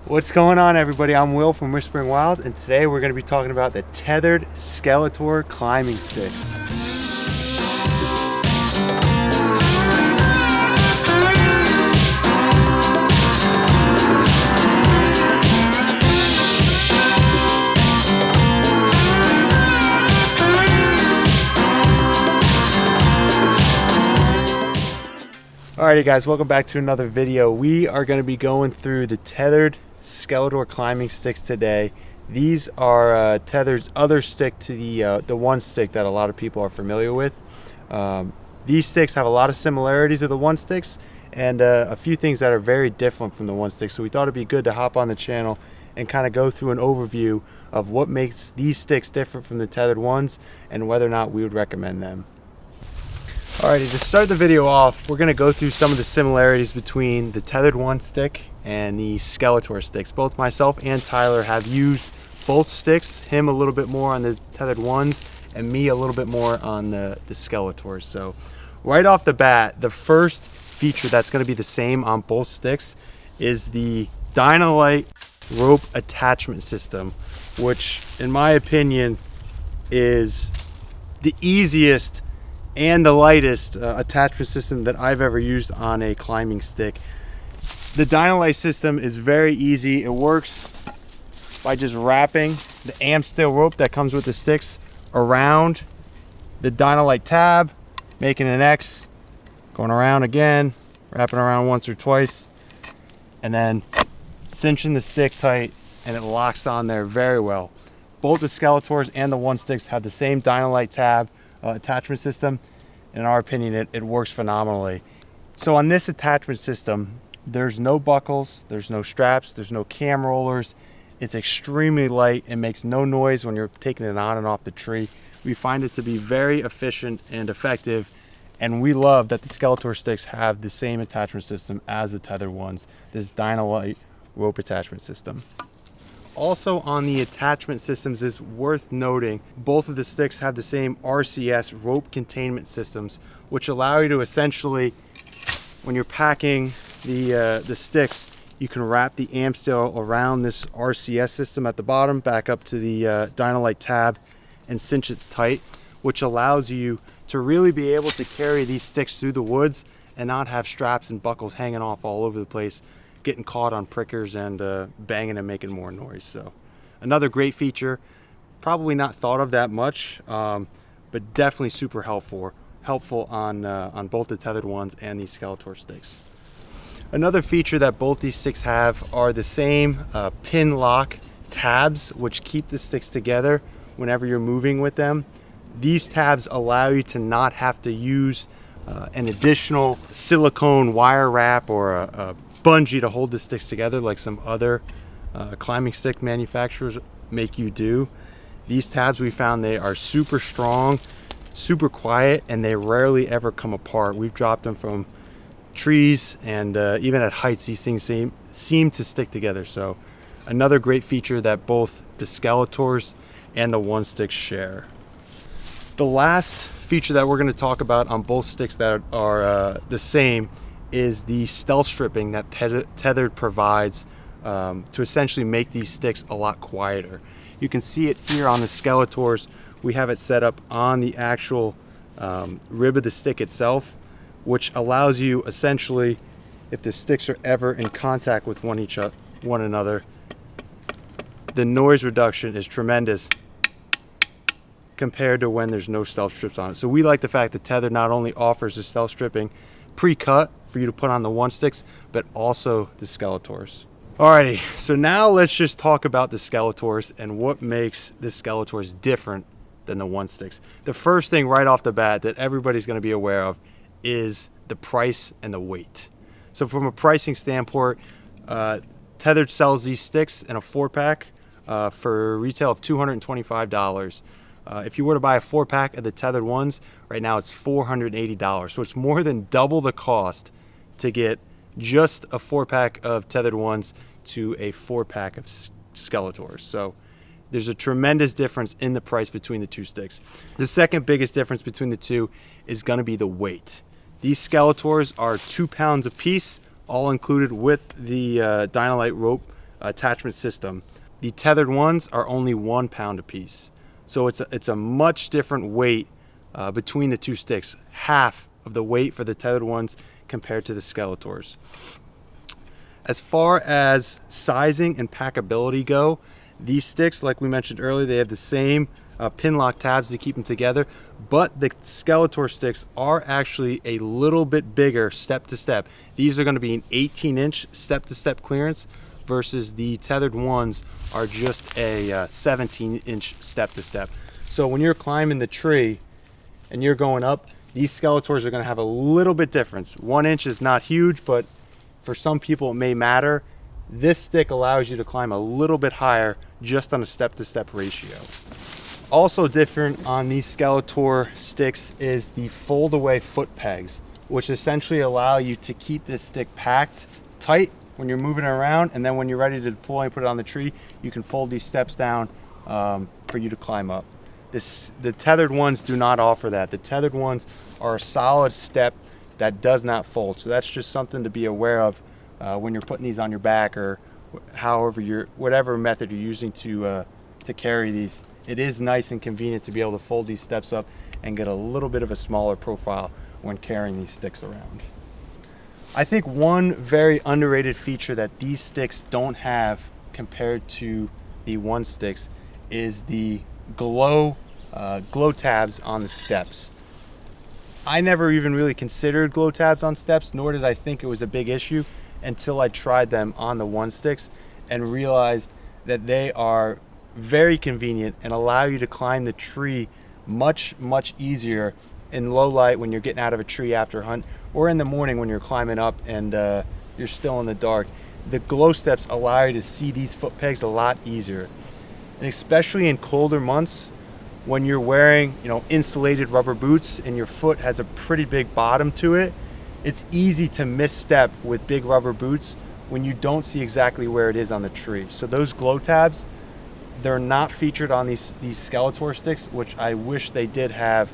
What's going on, everybody? I'm Will from Whispering Wild, and today we're going to be talking about the Tethrd Skeletor Climbing Sticks. Alrighty guys, welcome back to another video. We are going to be going through the Tethrd Skeletor Climbing Sticks today. These are Tethrd's other stick to the one stick that a lot of people are familiar with. These sticks have a lot of similarities to the one sticks and a few things that are very different from the one stick. So we thought it'd be good to hop on the channel and kind of go through an overview of what makes these sticks different from the Tethrd ones and whether or not we would recommend them. Alrighty, to start the video off, we're going to go through some of the similarities between the Tethrd one stick and the Skeletor sticks. Both myself and Tyler have used both sticks, him a little bit more on the Tethrd ones and me a little bit more on the Skeletors. So right off the bat, the first feature that's going to be the same on both sticks is the Dynalite rope attachment system, which in my opinion is the easiest and the lightest attachment system that I've ever used on a climbing stick. The Dynalite system is very easy. It works by just wrapping the amp steel rope that comes with the sticks around the Dynalite tab, making an X, going around again, wrapping around once or twice, and then cinching the stick tight, and it locks on there very well. Both the Skeletors and the one sticks have the same Dynalite tab attachment system. In our opinion, it works phenomenally. So on this attachment system, there's no buckles, there's no straps, there's no cam rollers. It's extremely light and makes no noise when you're taking it on and off the tree. We find it to be very efficient and effective, and we love that the Skeletor sticks have the same attachment system as the Tethrd ones, this Dynalite rope attachment system. Also on the attachment systems, is worth noting, both of the sticks have the same RCS rope containment systems, which allow you to essentially, when you're packing the sticks, you can wrap the amp steel around this RCS system at the bottom, back up to the Dynalite tab, and cinch it tight, which allows you to really be able to carry these sticks through the woods and not have straps and buckles hanging off all over the place, getting caught on prickers and banging and making more noise. So another great feature, probably not thought of that much, but definitely super helpful on both the Tethrd ones and these Skeletor sticks. Another feature that both these sticks have are the same pin lock tabs, which keep the sticks together whenever you're moving with them. These tabs allow you to not have to use an additional silicone wire wrap or a bungee to hold the sticks together like some other climbing stick manufacturers make you do. These tabs, we found, they are super strong, super quiet, and they rarely ever come apart. We've dropped them from trees, and even at heights, these things seem to stick together. So another great feature that both the Skeletors and the one sticks share. The last feature that we're going to talk about on both sticks that are the same is the stealth stripping that Tethrd provides to essentially make these sticks a lot quieter. You can see it here on the Skeletors. We have it set up on the actual rib of the stick itself, which allows you essentially, if the sticks are ever in contact with one another, the noise reduction is tremendous compared to when there's no stealth strips on it. So we like the fact that Tethrd not only offers the stealth stripping pre-cut for you to put on the one sticks, but also the Skeletors. Alrighty, so now let's just talk about the Skeletors and what makes the Skeletors different than the one sticks. The first thing right off the bat that everybody's going to be aware of is the price and the weight. So from a pricing standpoint, Tethrd sells these sticks in a 4-pack for a retail of $225. If you were to buy a 4-pack of the Tethrd ones, right now it's $480. So it's more than double the cost to get just a 4-pack of Tethrd ones to a 4-pack of Skeletors. So there's a tremendous difference in the price between the two sticks. The second biggest difference between the two is going to be the weight. These Skeletors are 2 pounds a piece, all included with the Dynalite rope attachment system. The tethered ones are only 1 pound a piece. So it's a much different weight between the two sticks, half of the weight for the tethered ones compared to the Skeletors. As far as sizing and packability go, these sticks, like we mentioned earlier, they have the same pin lock tabs to keep them together, but the Skeletor sticks are actually a little bit bigger step to step. These are going to be an 18-inch step to step clearance versus the tethered ones are just a 17-inch step to step. So when you're climbing the tree and you're going up, these Skeletors are going to have a little bit difference. 1 inch is not huge, but for some people it may matter. This stick allows you to climb a little bit higher just on a step to step ratio. Also different on these Skeletor sticks is the fold away foot pegs, which essentially allow you to keep this stick packed tight when you're moving around, and then when you're ready to deploy and put it on the tree, you can fold these steps down for you to climb up. The tethered ones do not offer that. The tethered ones are a solid step that does not fold. So that's just something to be aware of when you're putting these on your back, or whatever method you're using to carry these. It is nice and convenient to be able to fold these steps up and get a little bit of a smaller profile when carrying these sticks around. I think one very underrated feature that these sticks don't have compared to the one sticks is the glow tabs on the steps. I never even really considered glow tabs on steps, nor did I think it was a big issue until I tried them on the one sticks and realized that they are very convenient and allow you to climb the tree much easier in low light when you're getting out of a tree after a hunt, or in the morning when you're climbing up and you're still in the dark. The glow steps allow you to see these foot pegs a lot easier, and especially in colder months when you're wearing, insulated rubber boots and your foot has a pretty big bottom to it. It's easy to misstep with big rubber boots when you don't see exactly where it is on the tree. So those glow tabs, they're not featured on these Skeletor sticks, which I wish they did have,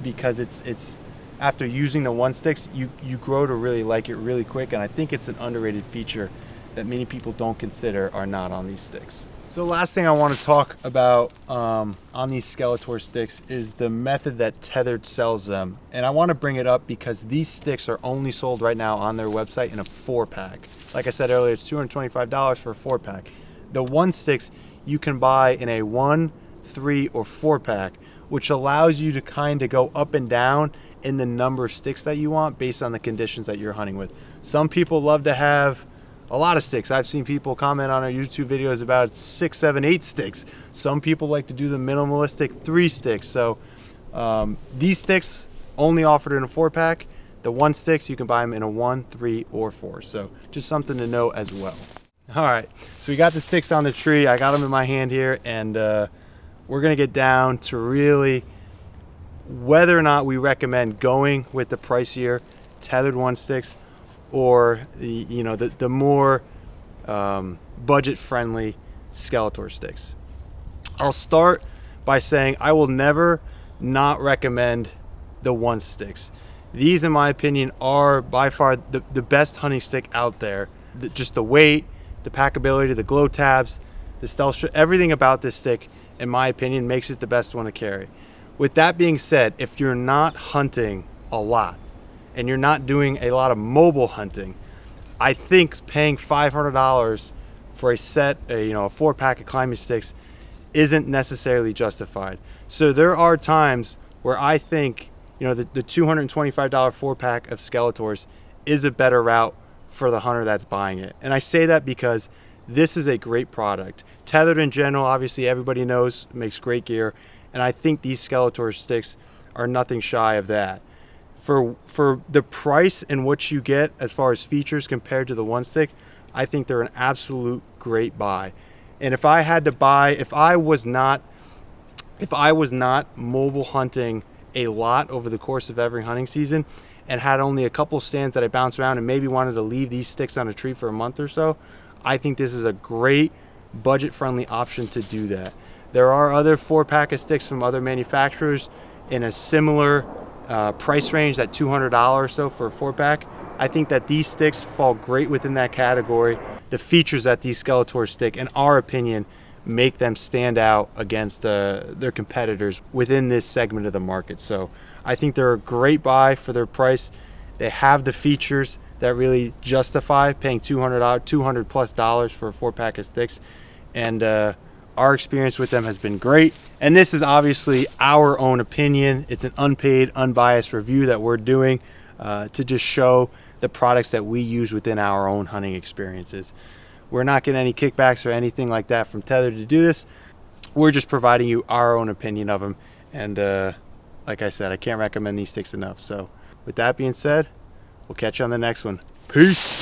because it's after using the one sticks, you grow to really like it really quick, and I think it's an underrated feature that many people don't consider are not on these sticks. So the last thing I want to talk about on these Skeletor sticks is the method that Tethrd sells them. And I want to bring it up because these sticks are only sold right now on their website in a 4-pack. Like I said earlier, it's $225 for a 4-pack. The one sticks you can buy in a 1, 3, or 4-pack, which allows you to kind of go up and down in the number of sticks that you want based on the conditions that you're hunting with. Some people love to have a lot of sticks. I've seen people comment on our YouTube videos about 6, 7, 8 sticks. Some people like to do the minimalistic 3 sticks. So these sticks only offered in a 4-pack. The one sticks, you can buy them in a 1, 3, or 4. So just something to know as well. All right, so we got the sticks on the tree. I got them in my hand here, and we're gonna get down to really whether or not we recommend going with the pricier tethered one sticks or the more budget-friendly Skeletor sticks. I'll start by saying I will never not recommend the one sticks. These, in my opinion, are by far the best hunting stick out there. Just the weight, the packability, the glow tabs, the stealth, everything about this stick, in my opinion, makes it the best one to carry. With that being said, if you're not hunting a lot and you're not doing a lot of mobile hunting, I think paying $500 for a set, a 4-pack of climbing sticks isn't necessarily justified. So there are times where I think the $225 4-pack of Skeletors is a better route for the hunter that's buying it. And I say that because this is a great product. Tethrd in general, obviously everybody knows, makes great gear, and I think these Skeletor sticks are nothing shy of that. For the price and what you get as far as features compared to the one stick, I think they're an absolute great buy. And if I was not mobile hunting a lot over the course of every hunting season and had only a couple stands that I bounce around and maybe wanted to leave these sticks on a tree for a month or so, I think this is a great budget-friendly option to do that. There are other 4-pack of sticks from other manufacturers in a similar price range, that $200 or so for a 4-pack. I think that these sticks fall great within that category. The features that these Skeletor stick, in our opinion, make them stand out against their competitors within this segment of the market. So I think they're a great buy for their price. They have the features that really justify paying $200 plus for a 4-pack of sticks. And our experience with them has been great. And this is obviously our own opinion. It's an unpaid, unbiased review that we're doing to just show the products that we use within our own hunting experiences. We're not getting any kickbacks or anything like that from Tethrd to do this. We're just providing you our own opinion of them. And like I said, I can't recommend these sticks enough. So with that being said, we'll catch you on the next one. Peace.